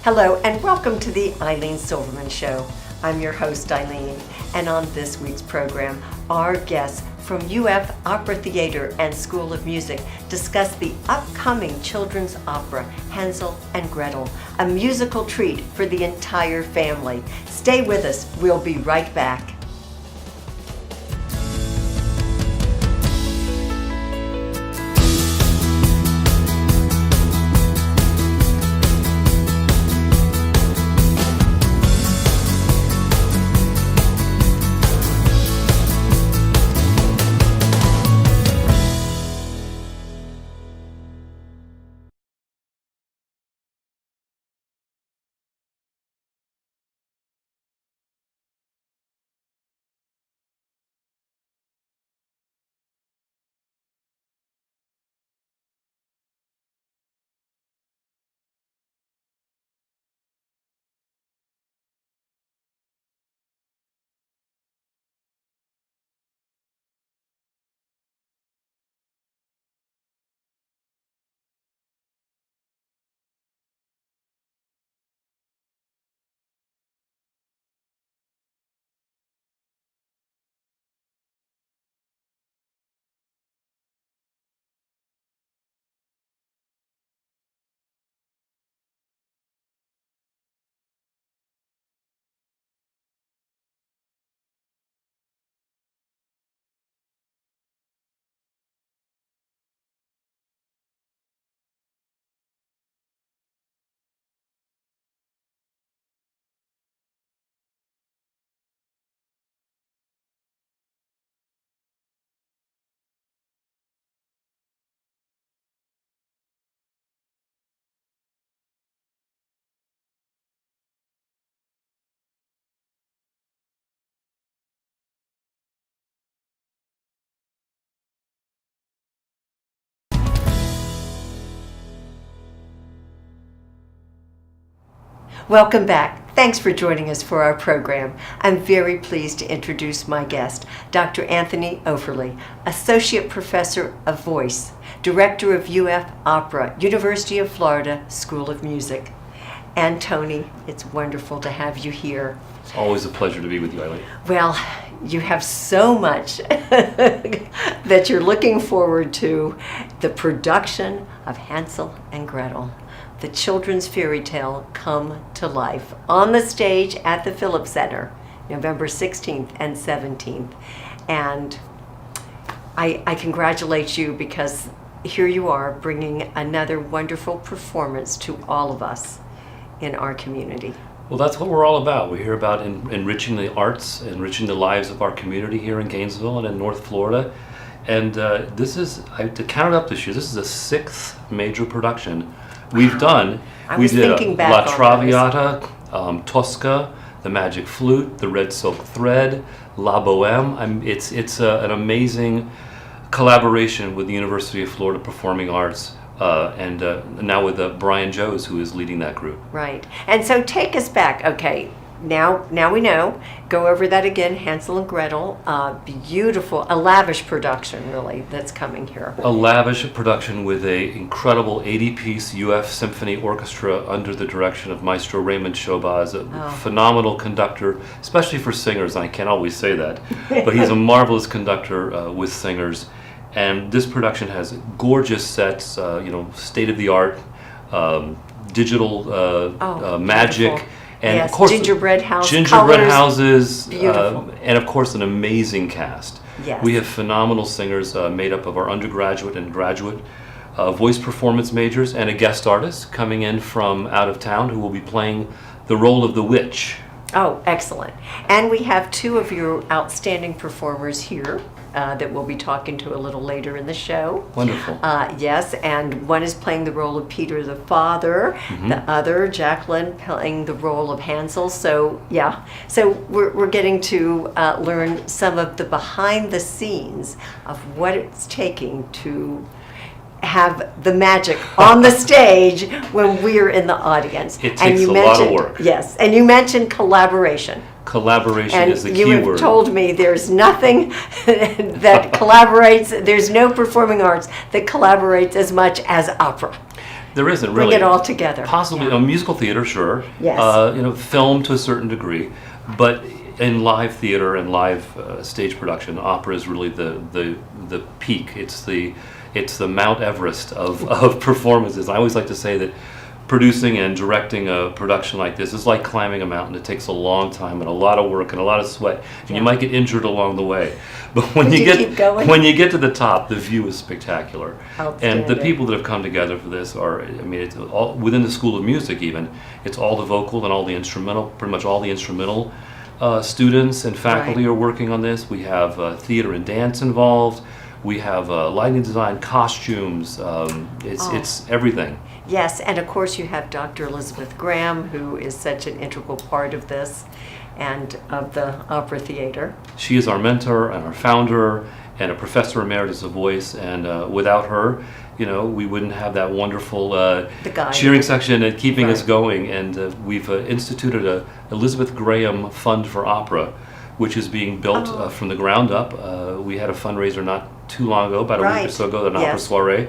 Hello and welcome to the Ilene Silverman Show. I'm your host, Ilene, and on this week's program, our guests from UF Opera Theater and School of Music discuss the upcoming children's opera, Hansel and Gretel, a musical treat for the entire family. Stay with us, we'll be right back. Welcome back. Thanks for joining us for our program. I'm very pleased to introduce my guest, Dr. Anthony Offerle, Associate Professor of Voice, Director of UF Opera, University of Florida School of Music. And Tony, it's wonderful to have you here. It's always a pleasure to be with you, Eileen. Well, you have so much that you're looking forward to. The production of Hansel and Gretel, the children's fairy tale come to life on the stage at the Phillips Center, November 16th and 17th. And I congratulate you because here you are bringing another wonderful performance to all of us in our community. Well, that's what we're all about. We're here about enriching the arts, enriching the lives of our community here in Gainesville and in North Florida. And this is, to count it up this year, this is the 6th major production we've done. We did La Traviata, Tosca, The Magic Flute, The Red Silk Thread, La Boheme. It's an amazing collaboration with the University of Florida Performing Arts and now with Brian Joes, who is leading that group. Right. And so take us back. Okay, now we know. Go over that again. Hansel and Gretel, beautiful, a lavish production really that's coming here. A lavish production with an incredible 80-piece UF Symphony Orchestra under the direction of Maestro Raymond Chobaz, a phenomenal conductor, especially for singers. And I can't always say that, but he's a marvelous conductor with singers. And this production has gorgeous sets, state-of-the-art, digital magic. Beautiful. And yes, of course, gingerbread houses, and of course an amazing cast. Yes. We have phenomenal singers made up of our undergraduate and graduate voice performance majors, and a guest artist coming in from out of town who will be playing the role of the witch. Oh, excellent. And we have two of your outstanding performers here that we'll be talking to a little later in the show. Wonderful. Yes, and one is playing the role of Peter the father, the other, Jacqueline, playing the role of Hansel. So, yeah, so we're getting to learn some of the behind the scenes of what it's taking to have the magic on the stage when we're in the audience. It takes a lot of work. Yes, and you mentioned collaboration. Collaboration is the key word. And you have told me there's nothing that collaborates, there's no performing arts that collaborates as much as opera. There isn't bring really. it all together. Possibly Yeah. a musical theater, sure. Yes. Film to a certain degree, but in live theater and live stage production, opera is really the peak. It's the Mount Everest of performances. I always like to say that producing and directing a production like this is like climbing a mountain. It takes a long time and a lot of work and a lot of sweat, and you might get injured along the way. But when But you keep going. when you get to the top, the view is spectacular. And the Outstanding. people that have come together for this are, I mean, it's all within the School of Music even. It's all the vocal and all the instrumental, pretty much all the instrumental students and faculty Right. are working on this. We have theater and dance involved. We have lighting design, costumes. It's everything. Yes, and of course you have Dr. Elizabeth Graham, who is such an integral part of this and of the opera theater. She is our mentor and our founder and a professor emeritus of voice. And without her, we wouldn't have that wonderful The guide. cheering section and keeping us Right. going. And we've instituted a Elizabeth Graham Fund for Opera, which is being built from the ground up. We had a fundraiser not too long ago, about a week or Right. so ago, an opera Yes. soiree.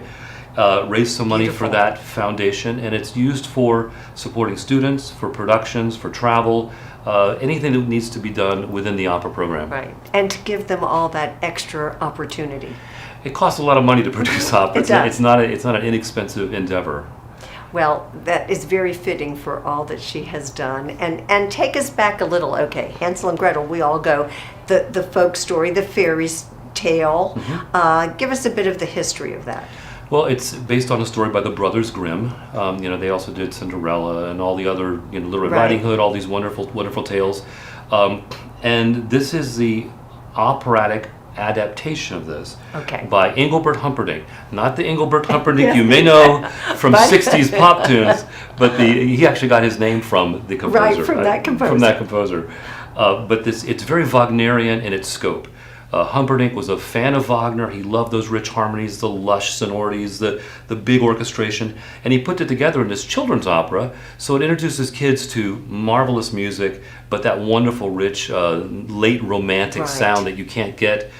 Raised some money for Beautiful. that foundation, and it's used for supporting students, for productions, for travel, anything that needs to be done within the opera program. Right, and to give them all that extra opportunity. It costs a lot of money to produce opera. It does. It's not an inexpensive endeavor. Well, that is very fitting for all that she has done. And take us back a little. Okay, Hansel and Gretel, we all go. The folk story, the fairy's tale. Give us a bit of the history of that. Well, it's based on a story by the Brothers Grimm. They also did Cinderella and all the other, Little Red Right. Riding Hood, all these wonderful, wonderful tales. And this is the operatic adaptation of this Okay. by Engelbert Humperdinck. Not the Engelbert Humperdinck Yes. you may know from But- 60s pop tunes, but he actually got his name from the composer. Right, from that composer. From that composer. But it's very Wagnerian in its scope. Humperdinck was a fan of Wagner. He loved those rich harmonies, the lush sonorities, the big orchestration, and he put it together in this children's opera. So it introduces kids to marvelous music, but that wonderful, rich, late romantic Right. sound that you can't get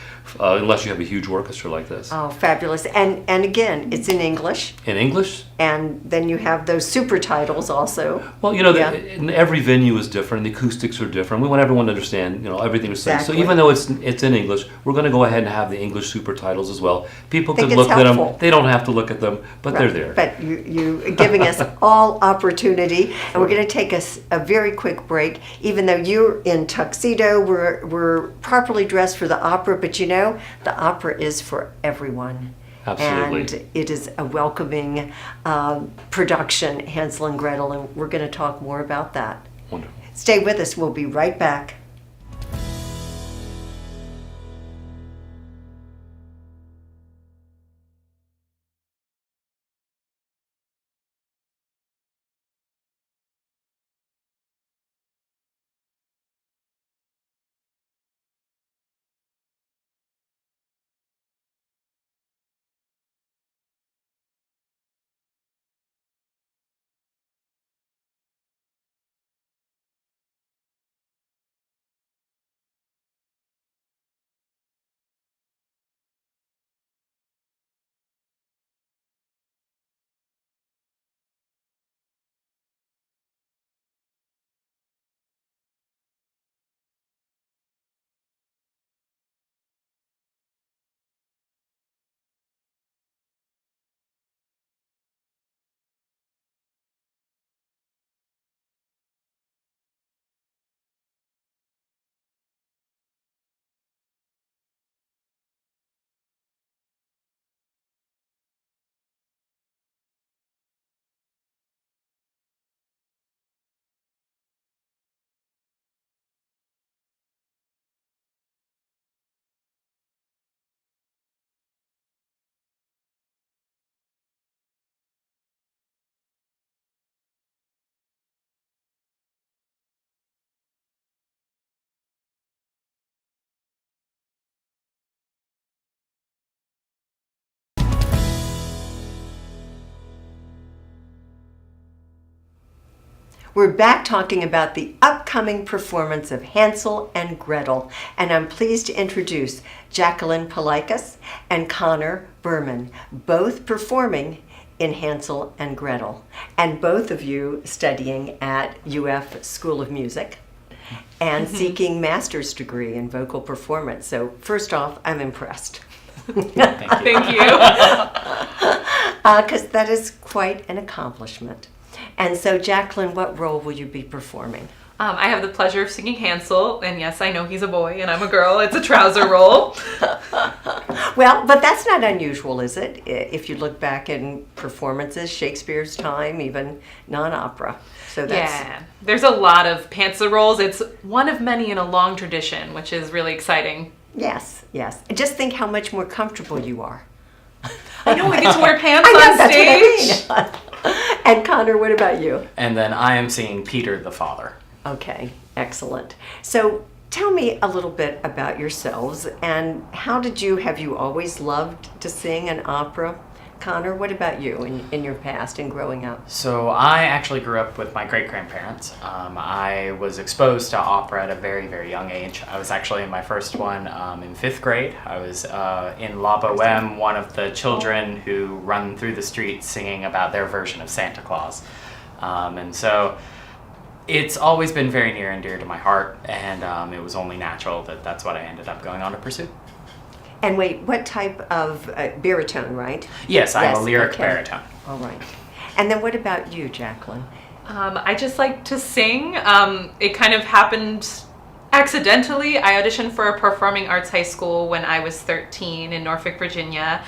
unless you have a huge orchestra like this. Oh, fabulous. And again, it's in English. In English? And then you have those super titles also. Well, Yeah. and every venue is different. The acoustics are different. We want everyone to understand, everything we're saying. So Exactly. even though it's in English, we're going to go ahead and have the English super titles as well. People Think can it's look at them. helpful. They don't have to look at them, but they're Right. there. But you giving us all opportunity, and we're going to take a very quick break. Even though you're in tuxedo, we're properly dressed for the opera, but the opera is for everyone. Absolutely. And it is a welcoming production, Hansel and Gretel, and we're going to talk more about that. Wonderful. Stay with us. We'll be right back. We're back talking about the upcoming performance of Hansel and Gretel, and I'm pleased to introduce Jacqueline Polikas and Connor Berman, both performing in Hansel and Gretel, and both of you studying at UF School of Music and seeking master's degree in vocal performance. So first off, I'm impressed. Thank you. Because that is quite an accomplishment. And so, Jacqueline, what role will you be performing? I have the pleasure of singing Hansel, and yes, I know he's a boy and I'm a girl. It's a trouser role. Well, but that's not unusual, is it? If you look back in performances, Shakespeare's time, even non-opera. So that's... Yeah, there's a lot of pantser roles. It's one of many in a long tradition, which is really exciting. Yes, yes. And just think how much more comfortable you are. I know, I get to wear pants I know, on that's stage. what I mean. And Connor, what about you? And then I am singing Peter the Father. Okay, excellent. So tell me a little bit about yourselves and have you always loved to sing an opera? Connor, what about you in your past and growing up? So I actually grew up with my great-grandparents. I was exposed to opera at a very, very young age. I was actually in my first one in 5th grade. I was in La Boheme, one of the children who run through the streets singing about their version of Santa Claus. And so it's always been very near and dear to my heart, and it was only natural that that's what I ended up going on to pursue. And wait, what type of baritone, right? Yes, I'm Yes, a lyric okay. baritone. All right. And then what about you, Jacqueline? I just like to sing. It kind of happened accidentally. I auditioned for a performing arts high school when I was 13 in Norfolk, Virginia.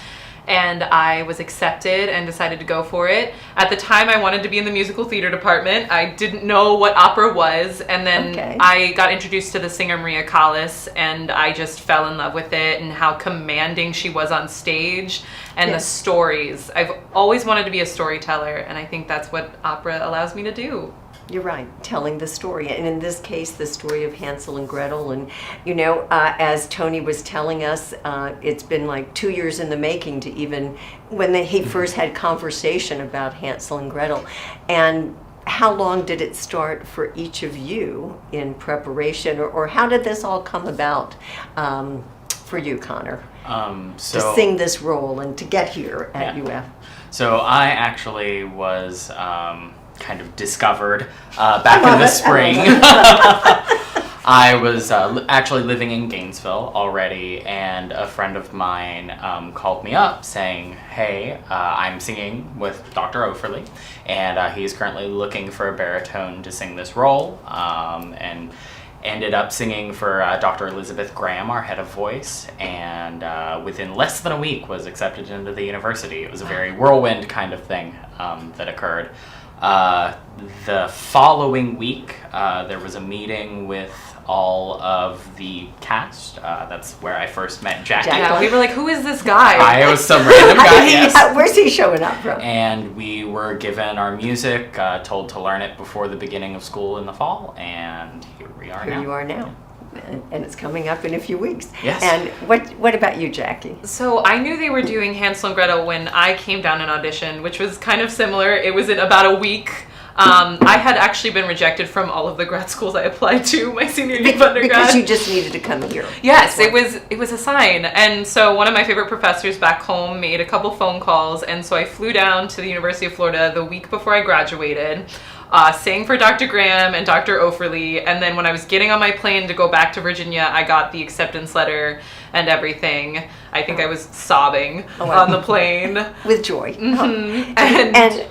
And I was accepted and decided to go for it. At the time, I wanted to be in the musical theater department. I didn't know what opera was, and then I got introduced to the singer Maria Callas, and I just fell in love with it and how commanding she was on stage and the stories. I've always wanted to be a storyteller, and I think that's what opera allows me to do. You're right, telling the story. And in this case, the story of Hansel and Gretel. And, you know, as Tony was telling us, it's been like 2 years in the making to even, when he first had conversation about Hansel and Gretel. And how long did it start for each of you in preparation? Or how did this all come about for you, Connor? To sing this role and to get here at UF? So I actually was... kind of discovered back in the spring. I was actually living in Gainesville already, and a friend of mine called me up saying, hey, I'm singing with Dr. Offerle, and he's currently looking for a baritone to sing this role, and ended up singing for Dr. Elizabeth Graham, our head of voice, and within less than a week was accepted into the university. It was a very whirlwind kind of thing that occurred. The following week, there was a meeting with all of the cast. That's where I first met Jackie. Yeah, we were like, who is this guy? I was some random guy, yes. Where's he showing up from? And we were given our music, told to learn it before the beginning of school in the fall, and here we are now. Here you are now. And it's coming up in a few weeks. Yes. And what about you, Jackie? So I knew they were doing Hansel and Gretel when I came down and auditioned, which was kind of similar. It was in about a week. I had actually been rejected from all of the grad schools I applied to my senior year of undergrad. Because you just needed to come here. Yes, it was a sign. And so one of my favorite professors back home made a couple phone calls, and so I flew down to the University of Florida the week before I graduated. Sang for Dr. Graham and Dr. Offerle, and then when I was getting on my plane to go back to Virginia, I got the acceptance letter and everything. I think I was sobbing on the plane. With joy. Mm-hmm.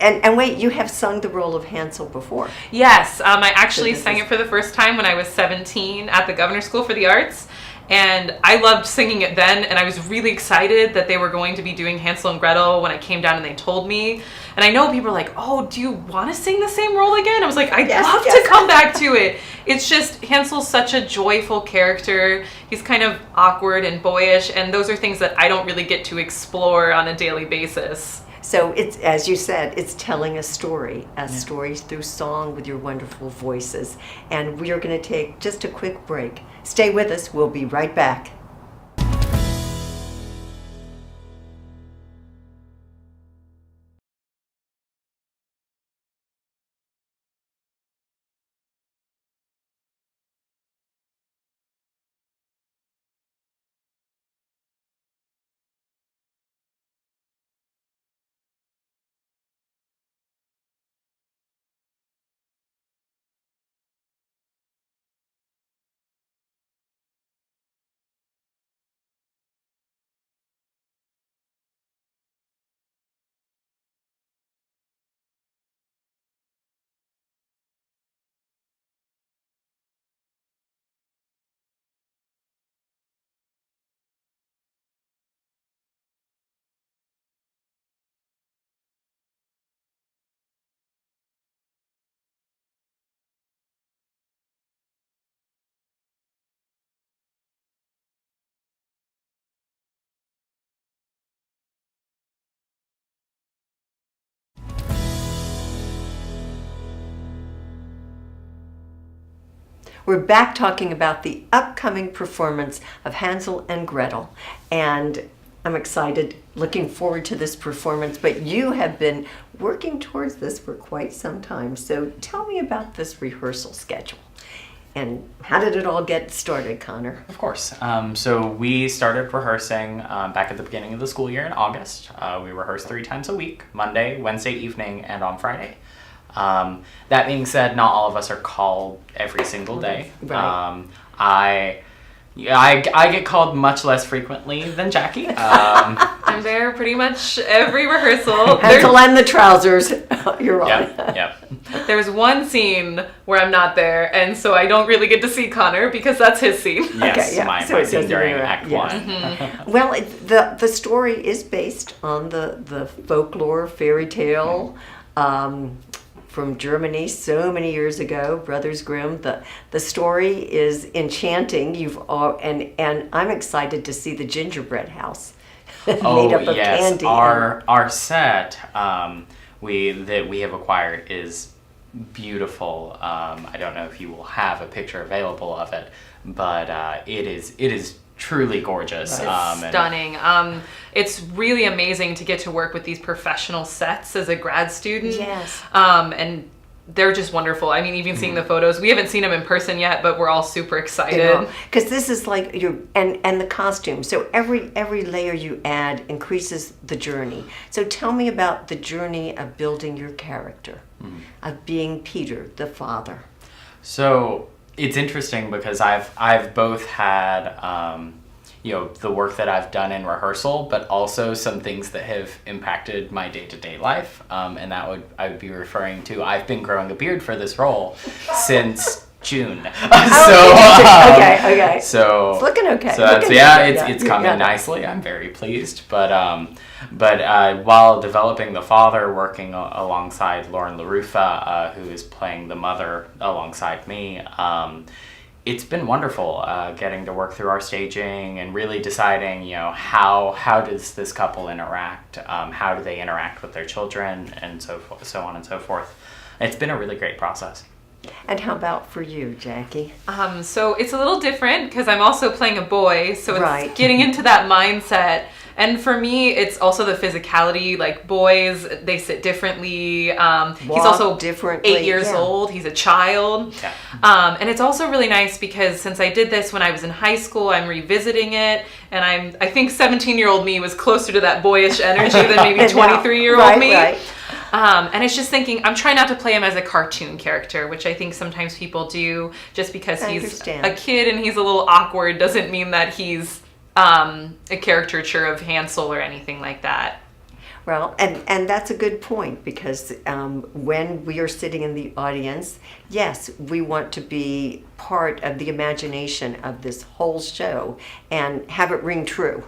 And wait, you have sung the role of Hansel before. Yes, I actually sang it for the first time when I was 17 at the Governor's School for the Arts. And I loved singing it then, and I was really excited that they were going to be doing Hansel and Gretel when I came down and they told me. And I know people are like, oh, do you want to sing the same role again? I was like, I'd love to come back to it. It's just, Hansel's such a joyful character. He's kind of awkward and boyish, and those are things that I don't really get to explore on a daily basis. So it's, as you said, it's telling a story through song with your wonderful voices. And we are going to take just a quick break. Stay with us. We'll be right back. We're back talking about the upcoming performance of Hansel and Gretel. And I'm excited, looking forward to this performance, but you have been working towards this for quite some time. So tell me about this rehearsal schedule. And how did it all get started, Connor? Of course. So we started rehearsing back at the beginning of the school year in August. We rehearse 3 times a week, Monday, Wednesday evening, and on Friday. That being said, not all of us are called every single day. Right. I get called much less frequently than Jackie. I'm there pretty much every rehearsal. Hansel and the trousers. You're on. Yep. There's one scene where I'm not there, and so I don't really get to see Connor because that's his scene. Yes, Okay, yeah. my So it scene doesn't during interact, Act yes. 1. Well, the story is based on the folklore fairy tale from Germany so many years ago, Brothers Grimm. The story is enchanting. And I'm excited to see the gingerbread house made up of candy. Our set that we have acquired is beautiful. I don't know if you will have a picture available of it, but it is truly gorgeous. It's stunning. It's really amazing to get to work with these professional sets as a grad student. Yes. And they're just wonderful. I mean, even seeing the photos, we haven't seen them in person yet, but we're all super excited. Because this is like and the costume. So every layer you add increases the journey. So tell me about the journey of building your character, of being Peter, the father. So it's interesting because I've both had the work that I've done in rehearsal, but also some things that have impacted my day-to-day life, and I would be referring to I've been growing a beard for this role since June. Okay. So It's looking okay. So that's, it's coming Yeah. nicely. I'm very pleased. But while developing the father, working alongside Lauren LaRufa, who is playing the mother alongside me, it's been wonderful getting to work through our staging and really deciding, how does this couple interact? How do they interact with their children, and so on and so forth. It's been a really great process. And how about for you, Jackie? So it's a little different because I'm also playing a boy, so it's Right. getting into that mindset. And for me, it's also the physicality. Like boys, they sit differently. He's also differently, 8 years yeah. old. He's a child. Yeah. And it's also really nice because since I did this when I was in high school, I'm revisiting it. And I think 17-year-old me was closer to that boyish energy than maybe 23-year-old me. Right. And it's just thinking, I'm trying not to play him as a cartoon character, which I think sometimes people do. Just because I he's understand. a kid and he's a little awkward doesn't mean that he's a caricature of Hansel or anything like that. Well, and that's a good point because when we are sitting in the audience, yes, we want to be part of the imagination of this whole show and have it ring true.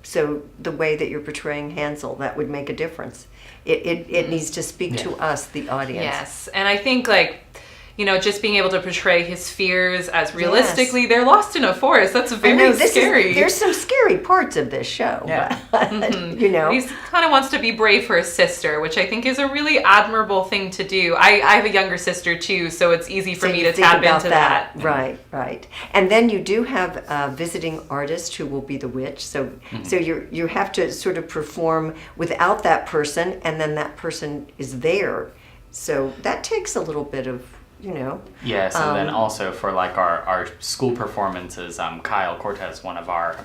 So the way that you're portraying Hansel, that would make a difference. It needs to speak to us, the audience. Yes, and I think just being able to portray his fears as realistically, they're lost in a forest. That's very scary. There's some scary parts of this show. Yeah. But, He kind of wants to be brave for his sister, which I think is a really admirable thing to do. I have a younger sister too, so it's easy for me to tap into that. Right. And then you do have a visiting artist who will be the witch. So you have to sort of perform without that person, and then that person is there. So that takes a little bit of Yes, and then also for our school performances, Kyle Cortez, one of our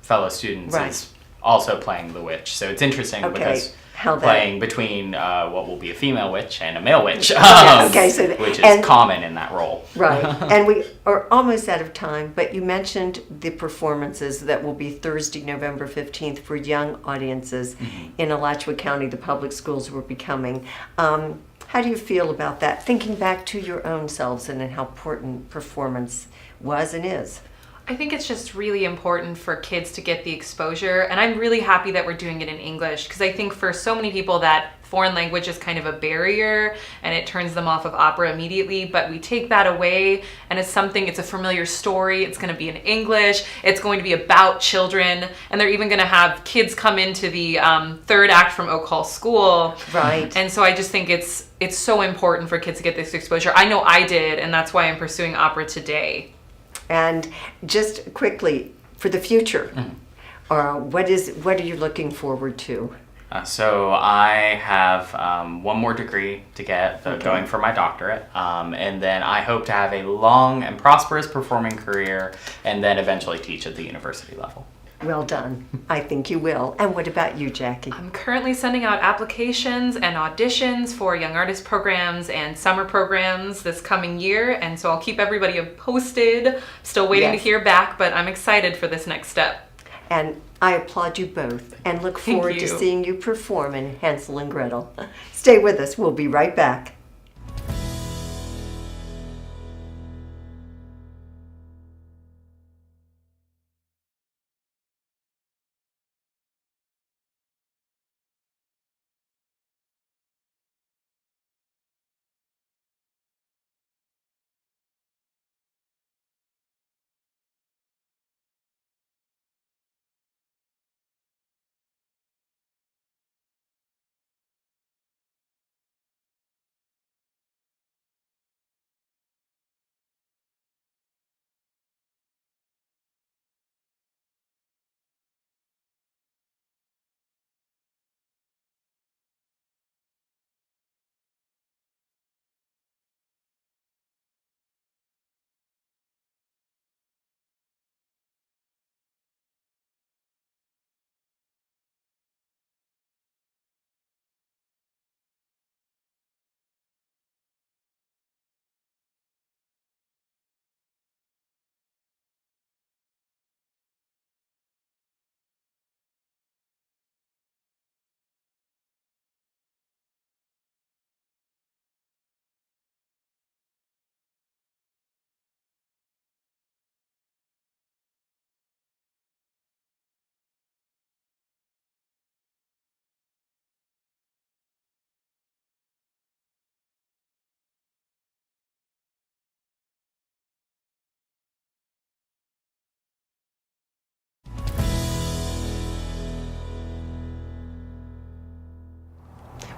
fellow students, is also playing the witch. So it's interesting because playing between what will be a female witch and a male witch, which is common in that role. Right, and we are almost out of time, but you mentioned the performances that will be Thursday, November 15th for young audiences in Alachua County. The public schools will be coming. How do you feel about that, thinking back to your own selves and how important performance was and is? I think it's just really important for kids to get the exposure, and I'm really happy that we're doing it in English, because I think for so many people that foreign language is kind of a barrier and it turns them off of opera immediately, but we take that away and it's a familiar story. It's going to be in English. It's going to be about children, and they're even going to have kids come into the third act from Oak Hall School. Right. And so I just think it's so important for kids to get this exposure. I know I did, and that's why I'm pursuing opera today. And just quickly, for the future, what are you looking forward to? So I have one more degree to get, going for my doctorate, and then I hope to have a long and prosperous performing career, and then eventually teach at the university level. Well done. I think you will. And what about you, Jackie? I'm currently sending out applications and auditions for young artist programs and summer programs this coming year, and so I'll keep everybody posted. Still waiting to Yes. hear back, but I'm excited for this next step. And I applaud you both and look Thank forward to you. seeing you perform in Hansel and Gretel. Stay with us. We'll be right back.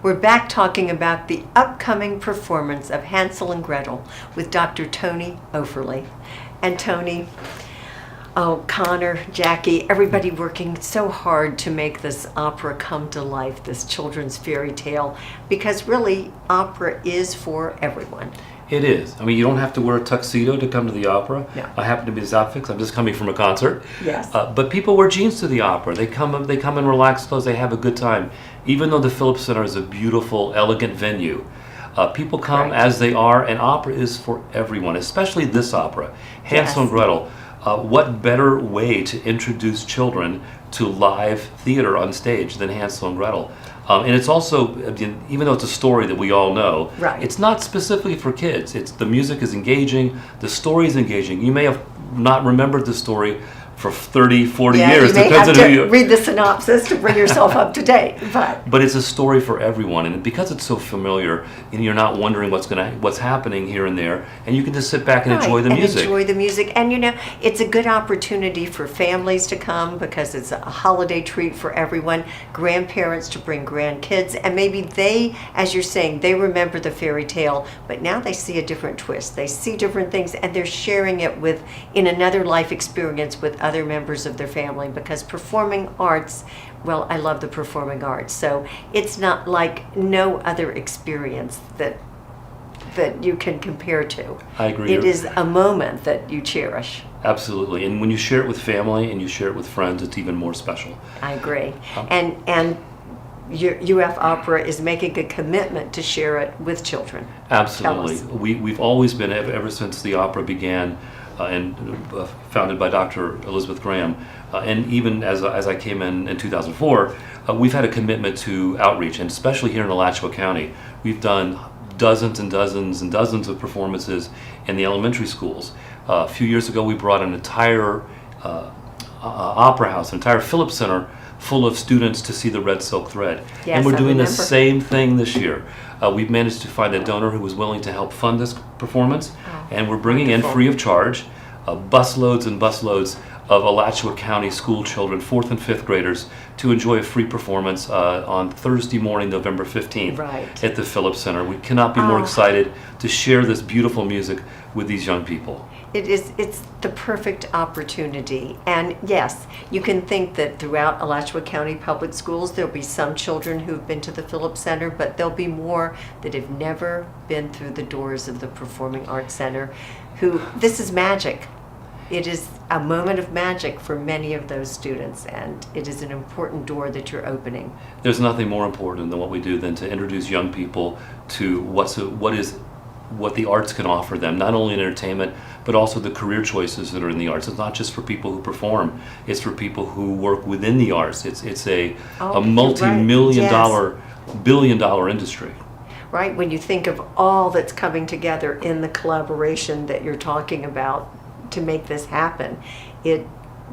We're back talking about the upcoming performance of Hansel and Gretel with Dr. Tony Offerle. And Tony, Connor, Jackie, everybody working so hard to make this opera come to life, this children's fairy tale, because really opera is for everyone. It is. I mean, you don't have to wear a tuxedo to come to the opera. No. I happen to be Zapfix. I'm just coming from a concert. Yes. But people wear jeans to the opera. They come in relaxed clothes. They have a good time. Even though the Phillips Center is a beautiful, elegant venue, people come Right. as they are, and opera is for everyone, especially this opera, Hansel and Yes. Gretel. What better way to introduce children to live theater on stage than Hansel and Gretel? And it's also, even though it's a story that we all know, Right. it's not specifically for kids. The music is engaging, the story is engaging. You may have not remembered the story for 30, 40 years. You may Depends have on who to you... read the synopsis to bring yourself up to date. But it's a story for everyone, and because it's so familiar, and you're not wondering what's happening here and there, and you can just sit back and enjoy the music. Enjoy the music. And it's a good opportunity for families to come because it's a holiday treat for everyone. Grandparents to bring grandkids, and maybe they, as you're saying, they remember the fairy tale, but now they see a different twist. They see different things, and they're sharing it in another life experience with other members of their family, because performing arts, well, I love the performing arts, so it's not like no other experience that you can compare to. I agree. It is a moment that you cherish. Absolutely, and when you share it with family and you share it with friends, it's even more special. I agree. And UF Opera is making a commitment to share it with children. Absolutely. Tell us. We've always been, ever since the opera began, and founded by Dr. Elizabeth Graham, and even as I came in 2004, we've had a commitment to outreach, and especially here in Alachua County, we've done dozens and dozens and dozens of performances in the elementary schools. A few years ago, we brought an entire opera house, an entire Phillips Center full of students to see the Red Silk Thread. Yes, and we're I doing the remember. same thing this year. We've managed to find a donor who was willing to help fund this performance, and we're bringing wonderful. in free of charge busloads and busloads of Alachua County school children, 4th and 5th graders, to enjoy a free performance on Thursday morning, November 15th Right. at the Phillips Center. We cannot be more Oh. excited to share this beautiful music with these young people. It's the perfect opportunity. And yes, you can think that throughout Alachua County Public Schools, there'll be some children who've been to the Phillips Center, but there'll be more that have never been through the doors of the Performing Arts Center, this is magic. It is a moment of magic for many of those students, and it is an important door that you're opening. There's nothing more important than what we do than to introduce young people to what the arts can offer them, not only in entertainment, but also the career choices that are in the arts. It's not just for people who perform, it's for people who work within the arts. It's a Oh, multi-million yes. dollar, billion-dollar industry. Right? When you think of all that's coming together in the collaboration that you're talking about to make this happen,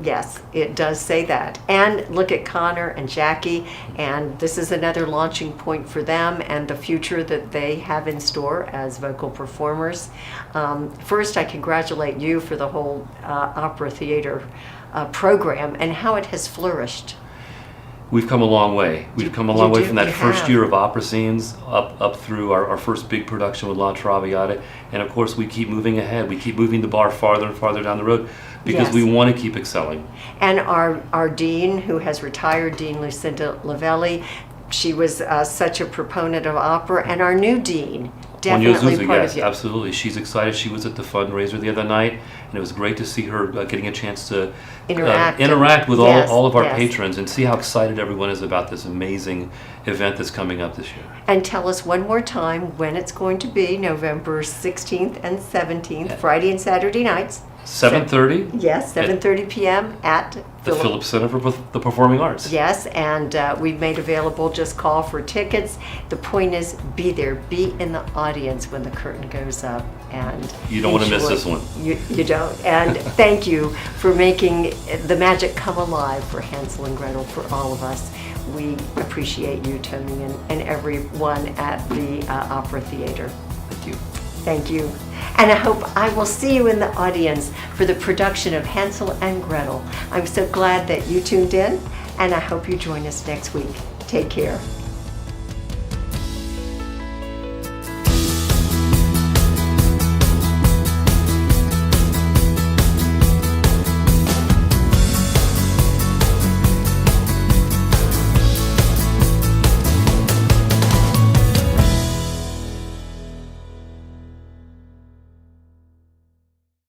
yes, it does say that. And look at Connor and Jackie, and this is another launching point for them and the future that they have in store as vocal performers. First, I congratulate you for the whole opera theater program and how it has flourished. We've come a long way. We've come a long way from that you first have. year of opera scenes up through our first big production with La Traviata. And of course, we keep moving ahead. We keep moving the bar farther and farther down the road because Yes. we want to keep excelling. And our dean, who has retired, Dean Lucinda Lavelli, she was such a proponent of opera, and our new dean, definitely Zuzu, part yes, of you. absolutely. She's excited. She was at the fundraiser the other night, and it was great to see her getting a chance to Interact. with Yes, all of our yes. patrons and see how excited everyone is about this amazing event that's coming up this year. And tell us one more time when it's going to be, November 16th and 17th, Friday and Saturday nights. 7:30, Yes, 7:30 p.m. at the Phillips Center for the Performing Arts. Yes, and we've made available, just call for tickets. The point is, be there, be in the audience when the curtain goes up. And You don't want to miss enjoy- this one. You don't. And thank you for making the magic come alive for Hansel and Gretel, for all of us. We appreciate you, Tony, and everyone at the Opera Theater. Thank you. Thank you. And I hope I will see you in the audience for the production of Hansel and Gretel. I'm so glad that you tuned in, and I hope you join us next week. Take care.